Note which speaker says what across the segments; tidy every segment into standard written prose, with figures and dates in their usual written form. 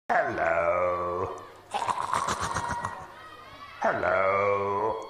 Speaker 1: Hello. Hello.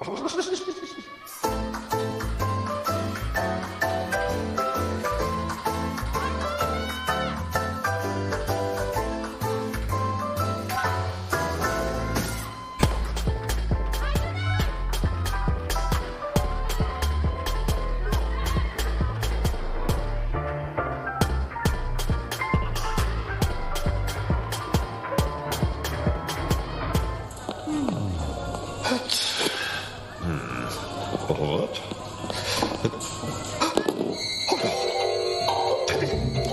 Speaker 2: What?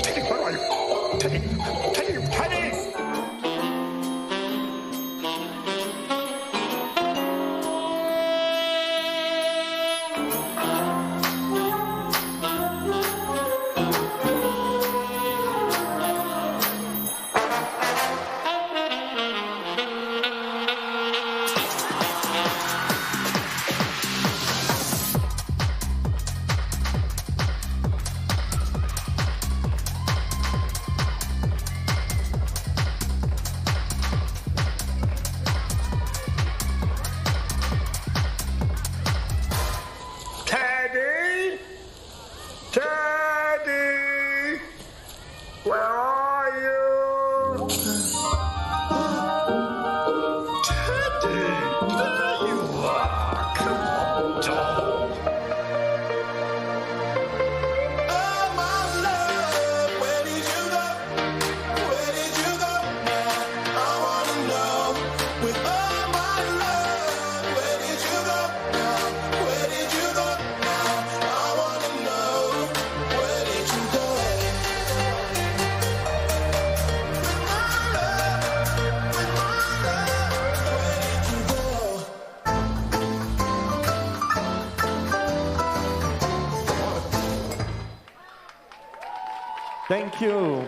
Speaker 1: Teddy, where are you? Teddy! Teddy! Where are you? Teddy! There you are! Come on, doll!
Speaker 3: Oh, my love, where did you go? Where did you go now? I wanna know. With all my love, where did you go now? Where did you go now? I wanna know. Where did you go? With my love, where did you go?
Speaker 4: Thank you.